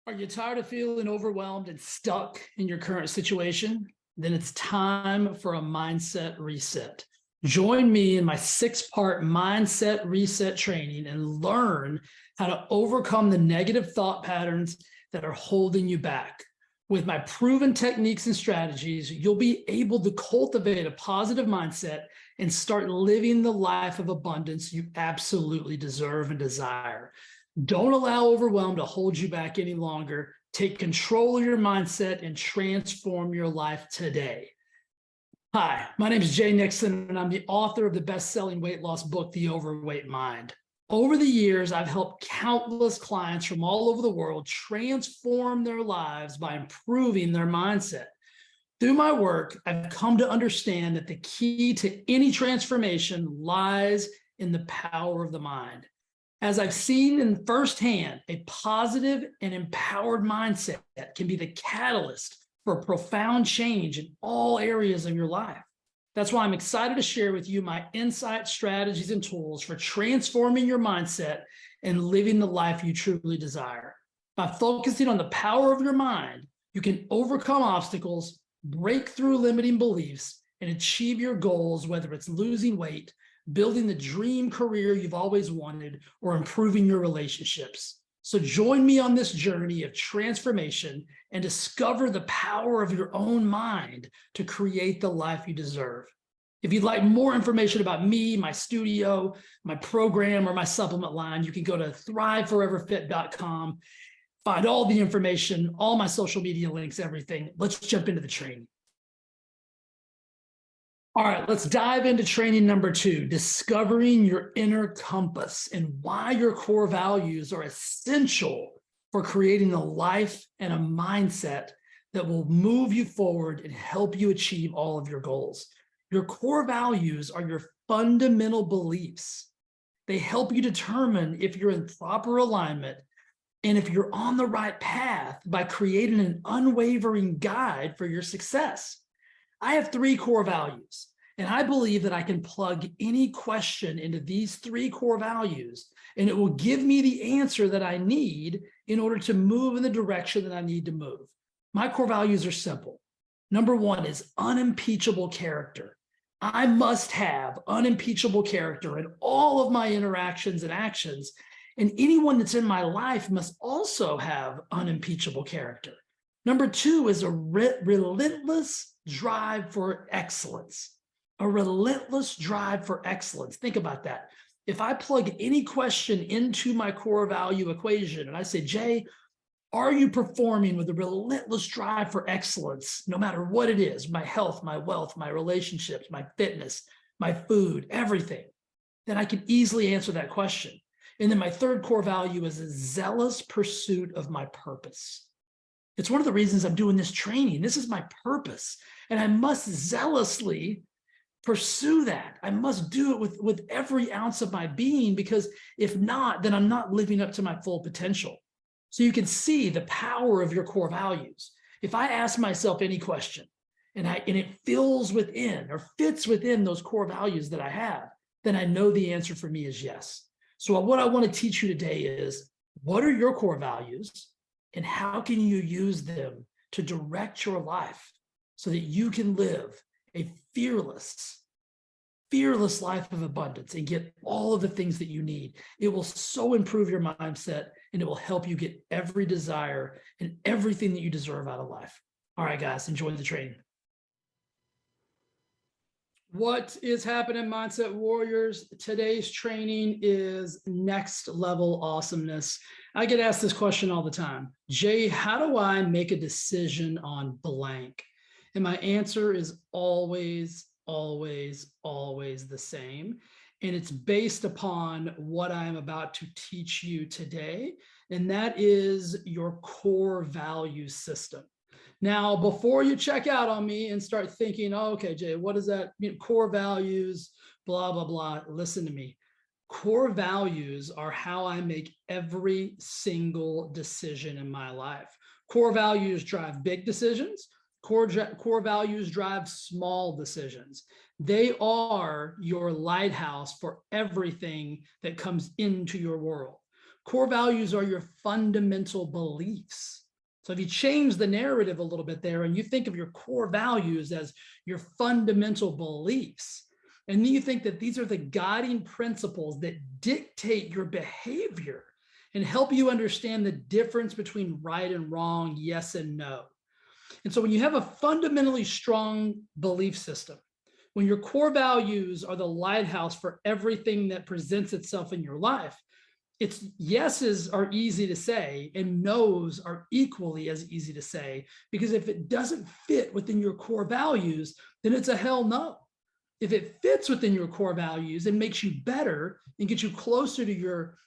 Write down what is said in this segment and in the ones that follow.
Are you tired of feeling overwhelmed and stuck in your current situation? Then it's time for a mindset reset. Join me in my 6-part mindset reset training and learn how to overcome the negative thought patterns that are holding you back. With my proven techniques and strategies, you'll be able to cultivate a positive mindset and start living the life of abundance you absolutely deserve and desire. Don't allow overwhelm to hold you back any longer. Take control of your mindset and transform your life today. Hi, my name is Jay Nixon, and I'm the author of the best-selling weight loss book, The Overweight Mind. Over the years, I've helped countless clients from all over the world transform their lives by improving their mindset. Through my work, I've come to understand that the key to any transformation lies in the power of the mind. As I've seen in firsthand, a positive and empowered mindset can be the catalyst for profound change in all areas of your life. That's why I'm excited to share with you my insights, strategies, and tools for transforming your mindset and living the life you truly desire. By focusing on the power of your mind, you can overcome obstacles, break through limiting beliefs, and achieve your goals, whether it's losing weight, building the dream career you've always wanted, or improving your relationships. So join me on this journey of transformation and discover the power of your own mind to create the life you deserve. If you'd like more information about me, my studio, my program, or my supplement line, you can go to ThriveForeverFit.com, find all the information, all my social media links, everything. Let's jump into the training. All right, let's dive into training number 2, discovering your inner compass and why your core values are essential for creating a life and a mindset that will move you forward and help you achieve all of your goals. Your core values are your fundamental beliefs. They help you determine if you're in proper alignment and if you're on the right path by creating an unwavering guide for your success. I have 3 core values, and I believe that I can plug any question into these 3 core values, and it will give me the answer that I need in order to move in the direction that I need to move. My core values are simple. Number 1 is unimpeachable character. I must have unimpeachable character in all of my interactions and actions, and anyone that's in my life must also have unimpeachable character. Number 2 is a relentless drive for excellence. A relentless drive for excellence. Think about that. If I plug any question into my core value equation and I say, Jay, are you performing with a relentless drive for excellence, no matter what it is, my health, my wealth, my relationships, my fitness, my food, everything, then I can easily answer that question. And then my 3rd core value is a zealous pursuit of my purpose. It's one of the reasons I'm doing this training. This is my purpose, and I must zealously pursue that. I must do it with every ounce of my being, because if not, then I'm not living up to my full potential. So you can see the power of your core values. If I ask myself any question and it fills within or fits within those core values that I have, then I know the answer for me is yes. So what I want to teach you today is, what are your core values and how can you use them to direct your life so that you can live a fearless life of abundance and get all of the things that you need. It will so improve your mindset, and it will help you get every desire and everything that you deserve out of life. All right, guys, enjoy the training. What is happening, Mindset Warriors? Today's training is next level awesomeness. I get asked this question all the time. Jay, how do I make a decision on blank? And my answer is always the same. And it's based upon what I'm about to teach you today. And that is your core value system. Now, before you check out on me and start thinking, oh, okay, Jay, what does that mean? Core values, blah, blah, blah. Listen to me. Core values are how I make every single decision in my life. Core values drive big decisions. Core values drive small decisions. They are your lighthouse for everything that comes into your world. Core values are your fundamental beliefs. So if you change the narrative a little bit there and you think of your core values as your fundamental beliefs, and then you think that these are the guiding principles that dictate your behavior and help you understand the difference between right and wrong, yes and no. And so when you have a fundamentally strong belief system, when your core values are the lighthouse for everything that presents itself in your life, it's yeses are easy to say and nos are equally as easy to say, because if it doesn't fit within your core values, then it's a hell no. If it fits within your core values and makes you better and gets you closer to your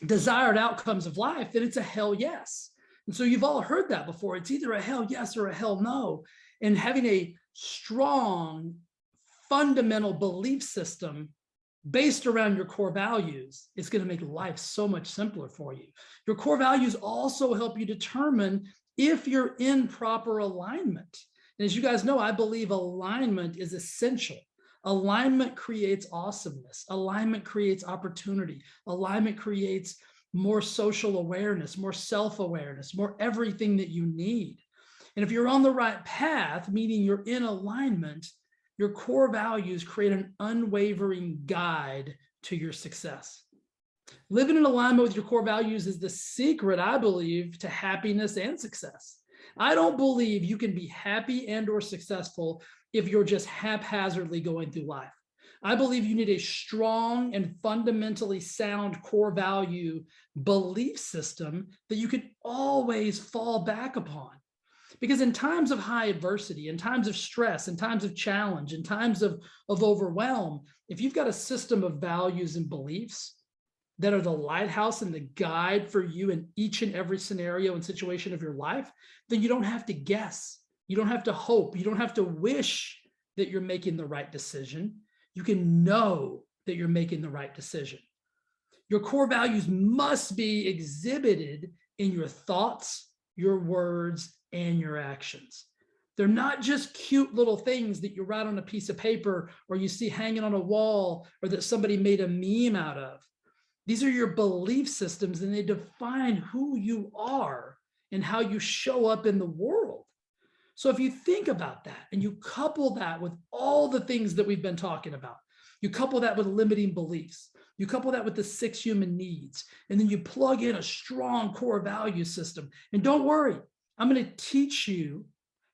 desired outcomes of life, then it's a hell yes. And so you've all heard that before. It's either a hell yes or a hell no. And having a strong fundamental belief system based around your core values is going to make life so much simpler for you. Your core values also help you determine if you're in proper alignment. And as you guys know, I believe alignment is essential. Alignment creates awesomeness. Alignment creates opportunity. Alignment creates more social awareness, more self-awareness, more everything that you need. And if you're on the right path, meaning you're in alignment, your core values create an unwavering guide to your success. Living in alignment with your core values is the secret, I believe, to happiness and success. I don't believe you can be happy and or successful if you're just haphazardly going through life. I believe you need a strong and fundamentally sound core value belief system that you can always fall back upon. Because in times of high adversity, in times of stress, in times of challenge, in times of overwhelm, if you've got a system of values and beliefs that are the lighthouse and the guide for you in each and every scenario and situation of your life, then you don't have to guess. You don't have to hope. You don't have to wish that you're making the right decision. You can know that you're making the right decision. Your core values must be exhibited in your thoughts, your words, and your actions. They're not just cute little things that you write on a piece of paper or you see hanging on a wall or that somebody made a meme out of. These are your belief systems, and they define who you are and how you show up in the world. So if you think about that and you couple that with all the things that we've been talking about, you couple that with limiting beliefs, you couple that with the 6 human needs, and then you plug in a strong core value system. And don't worry, I'm going to teach you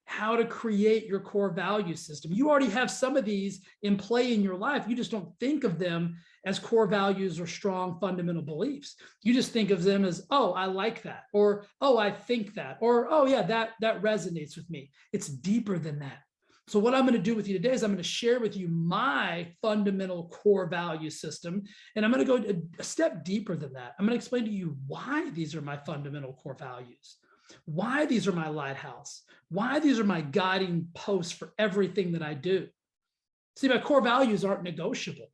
how to create your core value system. You already have some of these in play in your life. You just don't think of them as core values or strong fundamental beliefs. You just think of them as, oh, I like that, or, oh, I think that, or, oh yeah, that resonates with me. It's deeper than that. So what I'm going to do with you today is I'm going to share with you my fundamental core value system, and I'm going to go a step deeper than that. I'm going to explain to you why these are my fundamental core values, why these are my lighthouse, why these are my guiding posts for everything that I do. See, my core values aren't negotiable.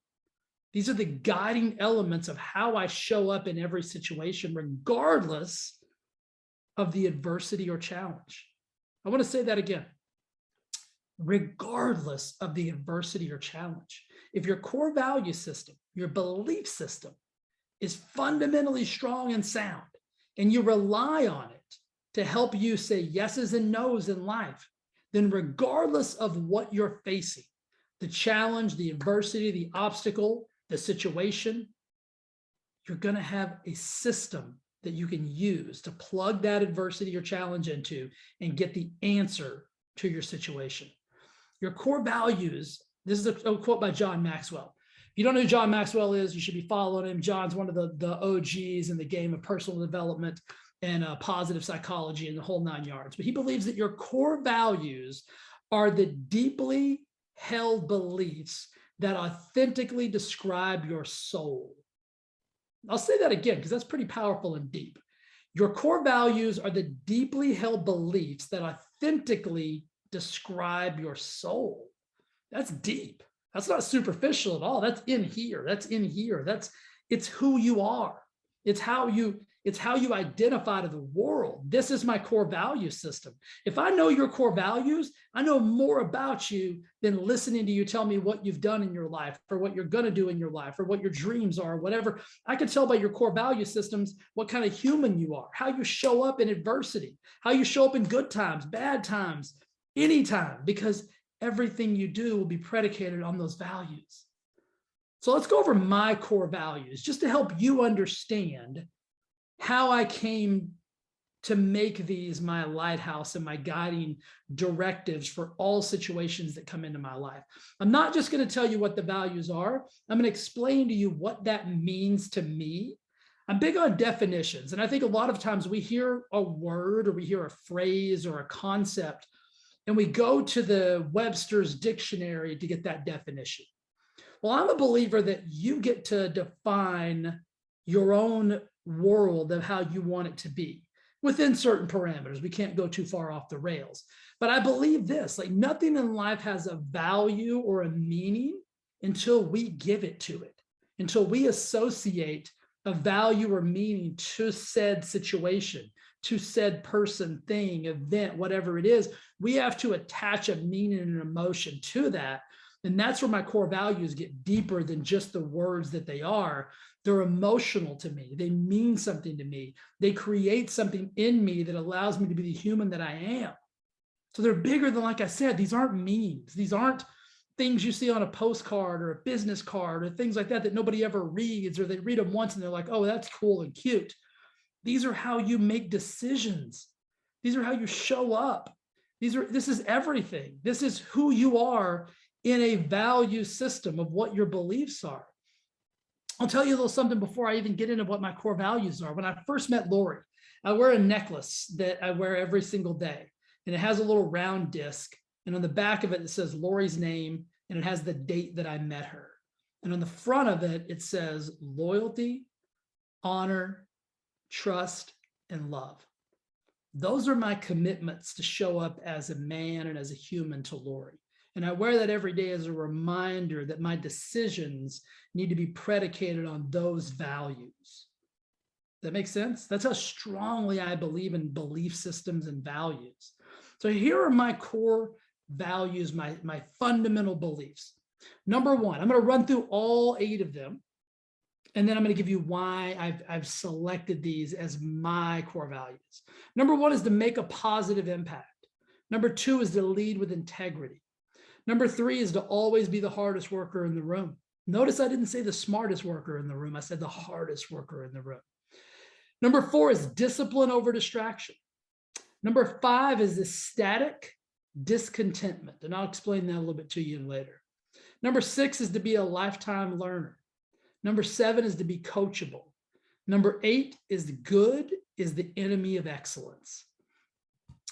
These are the guiding elements of how I show up in every situation, regardless of the adversity or challenge. I want to say that again. Regardless of the adversity or challenge. If your core value system, your belief system is fundamentally strong and sound, and you rely on it to help you say yeses and nos in life, then regardless of what you're facing, the challenge, the adversity, the obstacle, the situation, you're going to have a system that you can use to plug that adversity or challenge into and get the answer to your situation. Your core values, this is a quote by John Maxwell. If you don't know who John Maxwell is, you should be following him. John's one of the OGs in the game of personal development and positive psychology and the whole 9 yards. But he believes that your core values are the deeply held beliefs that authentically describe your soul. I'll say that again because that's pretty powerful and deep. Your core values are the deeply held beliefs that authentically describe your soul. That's deep. That's not superficial at all. That's in here. That's in here. It's who you are. It's It's how you identify to the world. This is my core value system. If I know your core values, I know more about you than listening to you tell me what you've done in your life or what you're going to do in your life or what your dreams are, whatever. I can tell by your core value systems what kind of human you are, how you show up in adversity, how you show up in good times, bad times, anytime, because everything you do will be predicated on those values. So let's go over my core values just to help you understand how I came to make these my lighthouse and my guiding directives for all situations that come into my life. I'm not just going to tell you what the values are. I'm going to explain to you what that means to me. I'm big on definitions. And I think a lot of times we hear a word or we hear a phrase or a concept, and we go to the Webster's dictionary to get that definition. Well, I'm a believer that you get to define your own world of how you want it to be within certain parameters. We can't go too far off the rails. But I believe this, like nothing in life has a value or a meaning until we give it to it, until we associate a value or meaning to said situation, to said person, thing, event, whatever it is. We have to attach a meaning and an emotion to that. And that's where my core values get deeper than just the words that they are. They're emotional to me. They mean something to me. They create something in me that allows me to be the human that I am. So they're bigger than, like I said, these aren't memes. These aren't things you see on a postcard or a business card or things like that that nobody ever reads, or they read them once and they're like, oh, that's cool and cute. These are how you make decisions. These are how you show up. This is everything. This is who you are in a value system of what your beliefs are. I'll tell you a little something before I even get into what my core values are. When I first met Lori, I wear a necklace that I wear every single day, and it has a little round disc, and on the back of it, it says Lori's name, and it has the date that I met her. And on the front of it, it says loyalty, honor, trust, and love. Those are my commitments to show up as a man and as a human to Lori. And I wear that every day as a reminder that my decisions need to be predicated on those values. That makes sense? That's how strongly I believe in belief systems and values. So here are my core values, my fundamental beliefs. Number one, I'm going to run through all 8 of them. And then I'm going to give you why I've selected these as my core values. Number 1 is to make a positive impact. Number 2 is to lead with integrity. Number 3 is to always be the hardest worker in the room. Notice I didn't say the smartest worker in the room. I said the hardest worker in the room. Number 4 is discipline over distraction. Number 5 is ecstatic discontentment. And I'll explain that a little bit to you later. Number 6 is to be a lifetime learner. Number 7 is to be coachable. Number 8 is good is the enemy of excellence.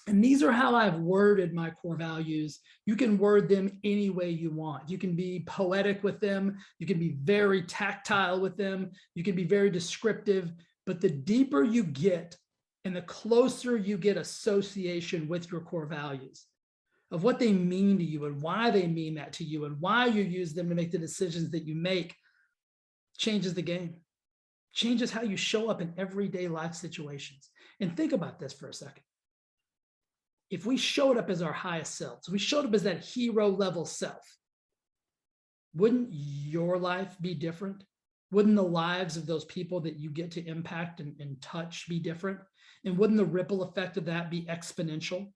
And these are how I've worded my core values. You can word them any way you want. You can be poetic with them. You can be very tactile with them. You can be very descriptive. But the deeper you get and the closer you get association with your core values of what they mean to you and why they mean that to you and why you use them to make the decisions that you make, changes the game. Changes how you show up in everyday life situations. And think about this for a second. If we showed up as our highest selves, we showed up as that hero level self, wouldn't your life be different? Wouldn't the lives of those people that you get to impact and touch be different? And wouldn't the ripple effect of that be exponential?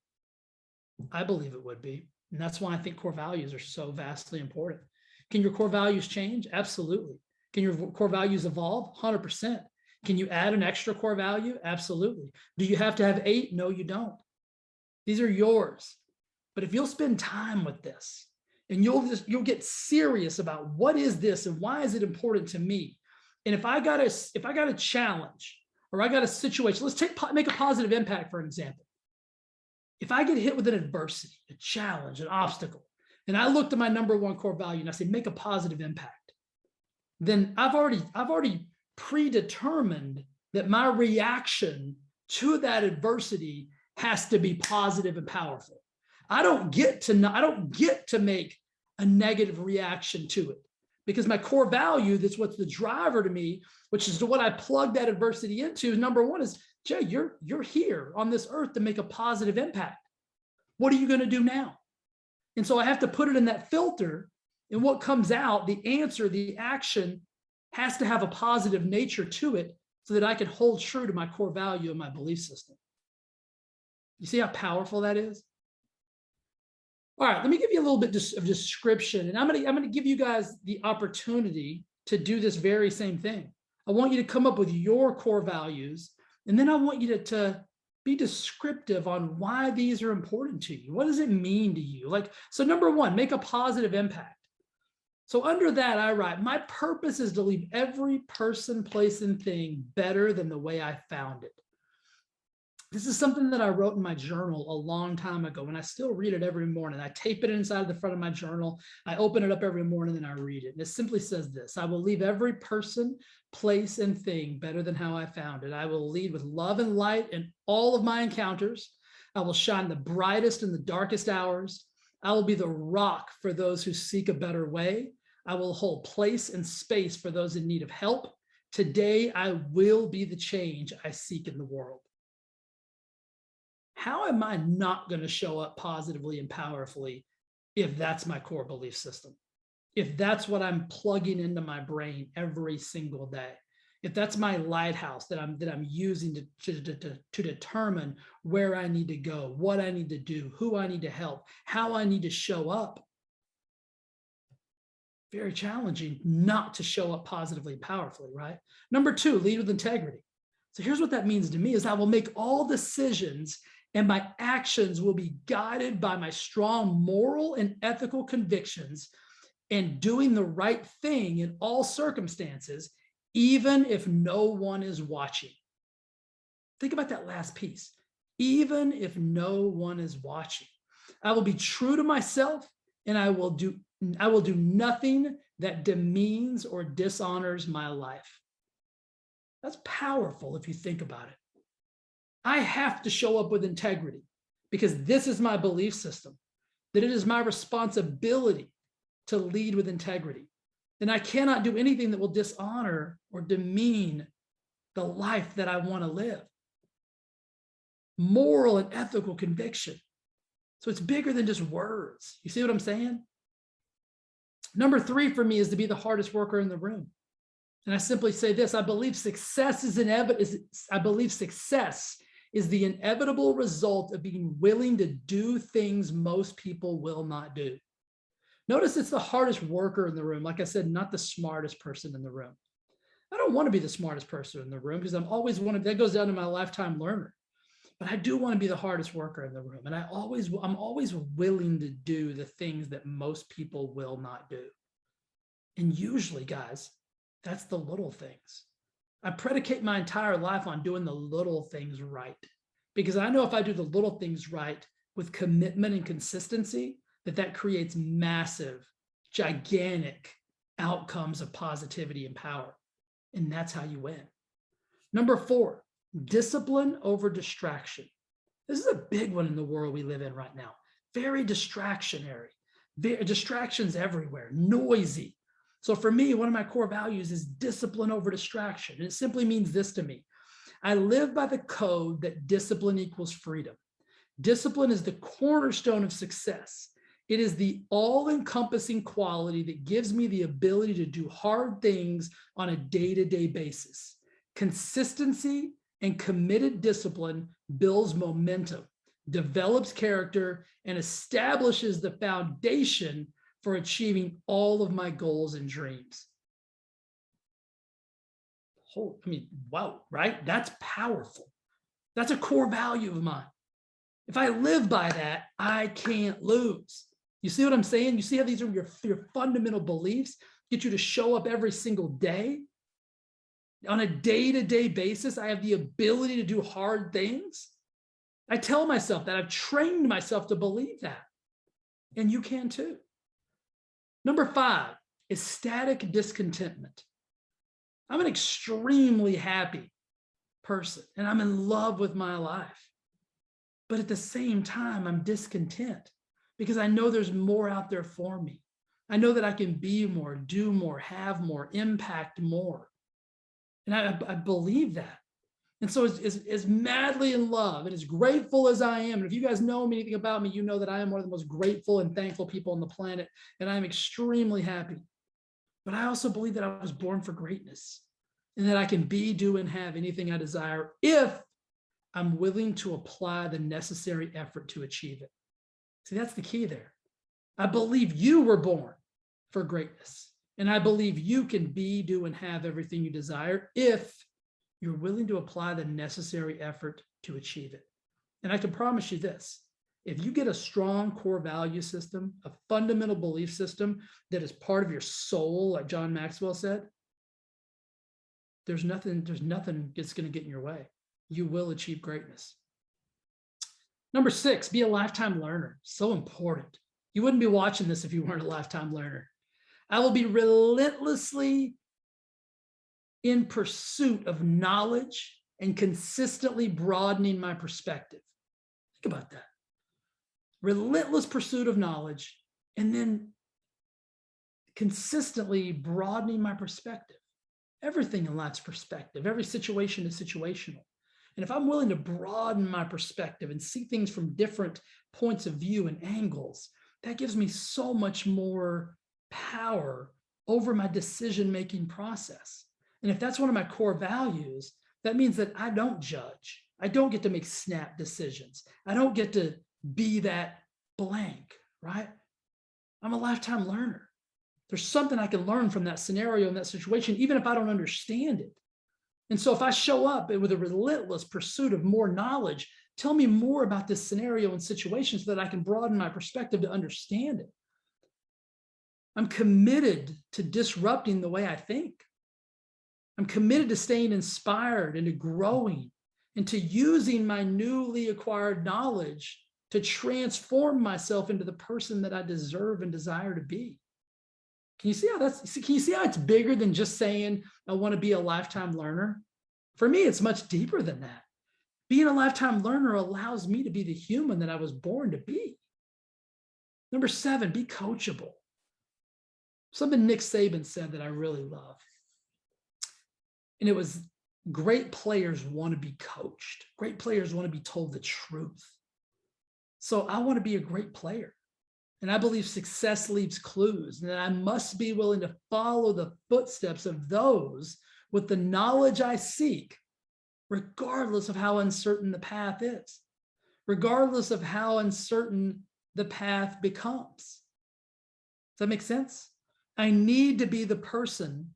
I believe it would be. And that's why I think core values are so vastly important. Can your core values change? Absolutely. Can your core values evolve? 100%. Can you add an extra core value? Absolutely. Do you have to have 8? No, you don't. These are yours. But if you'll spend time with this and you'll get serious about what is this and why is it important to me? And if I got a challenge or I got a situation, let's make a positive impact, for an example. If I get hit with an adversity, a challenge, an obstacle, and I looked at my number 1 core value and I say, make a positive impact, then I've already predetermined that my reaction to that adversity has to be positive and powerful. I don't get to make a negative reaction to it. because my core value, that's what's the driver to me, which is what I plug that adversity into. Number one is, Jay, you're here on this earth to make a positive impact. What are you going to do now? And so I have to put it in that filter, and what comes out, the answer, the action, has to have a positive nature to it so that I can hold true to my core value and my belief system. You see how powerful that is? All right, let me give you a little bit of description, and I'm gonna give you guys the opportunity to do this very same thing. I want you to come up with your core values, and then I want you to be descriptive on why these are important to you. What does it mean to you? So number one, make a positive impact. So under that, I write, my purpose is to leave every person, place, and thing better than the way I found it. This is something that I wrote in my journal a long time ago, and I still read it every morning. I tape it inside the front of my journal. I open it up every morning and I read it. And it simply says this: I will leave every person, place, and thing better than how I found it. I will lead with love and light in all of my encounters. I will shine the brightest in the darkest hours. I will be the rock for those who seek a better way. I will hold place and space for those in need of help. Today, I will be the change I seek in the world. How am I not going to show up positively and powerfully if that's my core belief system? If that's what I'm plugging into my brain every single day? If that's my lighthouse that I'm using to determine where I need to go, what I need to do, who I need to help, how I need to show up? Very challenging not to show up positively and powerfully, right? Number two, lead with integrity. So here's what that means to me is I will make all decisions and my actions will be guided by my strong moral and ethical convictions and doing the right thing in all circumstances, even if no one is watching. Think about that last piece. Even if no one is watching, I will be true to myself, and I will do nothing that demeans or dishonors my life. That's powerful if you think about it. I have to show up with integrity because this is my belief system, that it is my responsibility to lead with integrity. And I cannot do anything that will dishonor or demean the life that I want to live. Moral and ethical conviction. So it's bigger than just words. You see what I'm saying? Number three for me is to be the hardest worker in the room. And I simply say this: I believe success is the inevitable result of being willing to do things most people will not do. Notice it's the hardest worker in the room. Like I said, not the smartest person in the room. I don't want to be the smartest person in the room because that goes down to my lifetime learner. But I do want to be the hardest worker in the room. And I'm always willing to do the things that most people will not do. And usually, guys, that's the little things. I predicate my entire life on doing the little things right, because I know if I do the little things right with commitment and consistency, that creates massive, gigantic outcomes of positivity and power. And that's how you win. Number four, discipline over distraction. This is a big one in the world we live in right now. Very distractionary, distractions everywhere, noisy. So for me, one of my core values is discipline over distraction. And it simply means this to me: I live by the code that discipline equals freedom. Discipline is the cornerstone of success. It is the all-encompassing quality that gives me the ability to do hard things on a day-to-day basis. Consistency and committed discipline builds momentum, develops character, and establishes the foundation for achieving all of my goals and dreams. Wow, right? That's powerful. That's a core value of mine. If I live by that, I can't lose. You see what I'm saying? You see how these are your fundamental beliefs, get you to show up every single day? On a day-to-day basis, I have the ability to do hard things. I tell myself that. I've trained myself to believe that. And you can too. Number five, ecstatic discontentment. I'm an extremely happy person, and I'm in love with my life. But at the same time, I'm discontent because I know there's more out there for me. I know that I can be more, do more, have more, impact more. And I believe that. And so as madly in love and as grateful as I am, and if you guys know anything about me, you know that I am one of the most grateful and thankful people on the planet, and I'm extremely happy. But I also believe that I was born for greatness and that I can be, do, and have anything I desire if I'm willing to apply the necessary effort to achieve it. See, that's the key there. I believe you were born for greatness, and I believe you can be, do, and have everything you desire if you're willing to apply the necessary effort to achieve it. And I can promise you this, if you get a strong core value system, a fundamental belief system that is part of your soul, like John Maxwell said, there's nothing that's going to get in your way. You will achieve greatness. Number 6, be a lifetime learner. So important. You wouldn't be watching this if you weren't a lifetime learner. I will be relentlessly in pursuit of knowledge and consistently broadening my perspective. Think about that. Relentless pursuit of knowledge and then consistently broadening my perspective. Everything in life's perspective. Every situation is situational. And if I'm willing to broaden my perspective and see things from different points of view and angles, that gives me so much more power over my decision-making process. And if that's one of my core values, that means that I don't judge. I don't get to make snap decisions. I don't get to be that blank, right? I'm a lifetime learner. There's something I can learn from that scenario and that situation, even if I don't understand it. And so if I show up with a relentless pursuit of more knowledge, tell me more about this scenario and situation so that I can broaden my perspective to understand it. I'm committed to disrupting the way I think. I'm committed to staying inspired and to growing and to using my newly acquired knowledge to transform myself into the person that I deserve and desire to be. Can you see how it's bigger than just saying, I want to be a lifetime learner? For me, it's much deeper than that. Being a lifetime learner allows me to be the human that I was born to be. Number 7, be coachable. Something Nick Saban said that I really love. And it was, great players want to be coached. Great players want to be told the truth. So I want to be a great player. And I believe success leaves clues, and that I must be willing to follow the footsteps of those with the knowledge I seek, regardless of how uncertain the path is, regardless of how uncertain the path becomes. Does that make sense? I need to be the person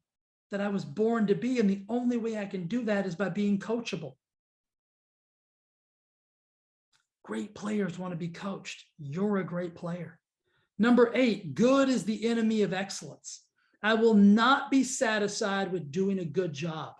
that I was born to be, and the only way I can do that is by being coachable. Great players want to be coached. You're a great player. Number 8, good is the enemy of excellence. I will not be satisfied with doing a good job,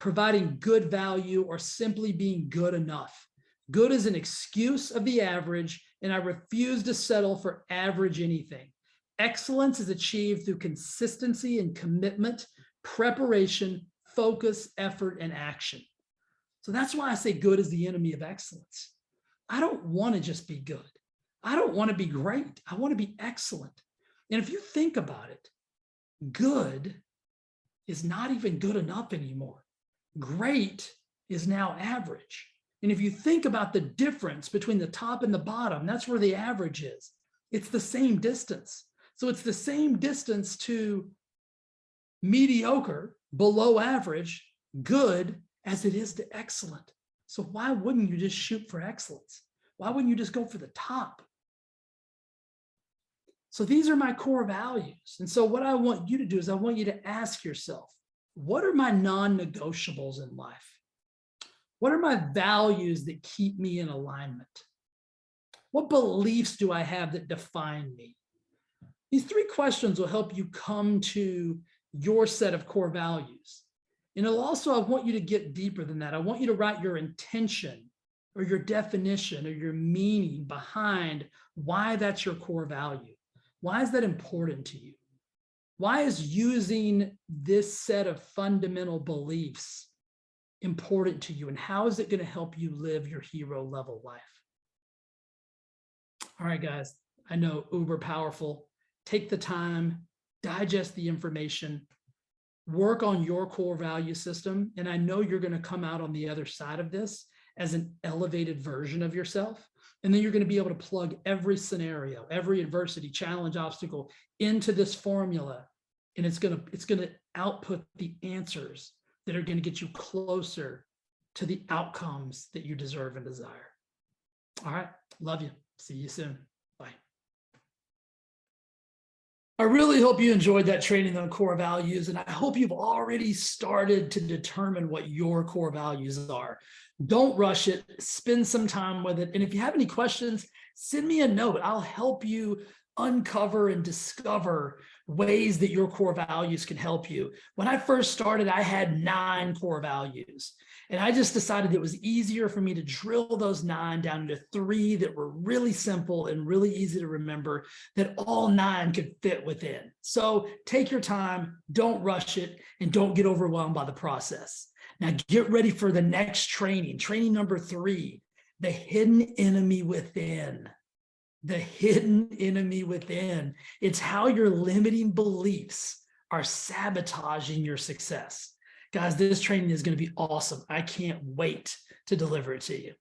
providing good value, or simply being good enough. Good is an excuse of the average, and I refuse to settle for average anything. Excellence is achieved through consistency and commitment, preparation, focus, effort, and action. So that's why I say good is the enemy of excellence. I don't want to just be good. I don't want to be great. I want to be excellent. And if you think about it, good is not even good enough anymore. Great is now average. And if you think about the difference between the top and the bottom, that's where the average is. It's the same distance. So it's the same distance to mediocre, below average, good, as it is to excellent. So why wouldn't you just shoot for excellence? Why wouldn't you just go for the top? So these are my core values. And so what I want you to do is I want you to ask yourself, what are my non-negotiables in life? What are my values that keep me in alignment? What beliefs do I have that define me? These 3 questions will help you come to your set of core values. And it'll also, I want you to get deeper than that. I want you to write your intention or your definition or your meaning behind why that's your core value. Why is that important to you? Why is using this set of fundamental beliefs important to you? And how is it going to help you live your hero level life? All right, guys, I know, uber powerful. take the time, digest the information, work on your core value system. And I know you're going to come out on the other side of this as an elevated version of yourself. And then you're going to be able to plug every scenario, every adversity, challenge, obstacle into this formula. And it's going to output the answers that are going to get you closer to the outcomes that you deserve and desire. All right. Love you. See you soon. Bye. I really hope you enjoyed that training on core values, and I hope you've already started to determine what your core values are. Don't rush it. Spend some time with it. And if you have any questions, send me a note. I'll help you uncover and discover ways that your core values can help you. When I first started, I had 9 core values. And I just decided it was easier for me to drill those 9 down into 3 that were really simple and really easy to remember, that all 9 could fit within. So take your time, don't rush it, and don't get overwhelmed by the process. Now get ready for the next training, training number 3, the hidden enemy within. The hidden enemy within. It's how your limiting beliefs are sabotaging your success. Guys, this training is going to be awesome. I can't wait to deliver it to you.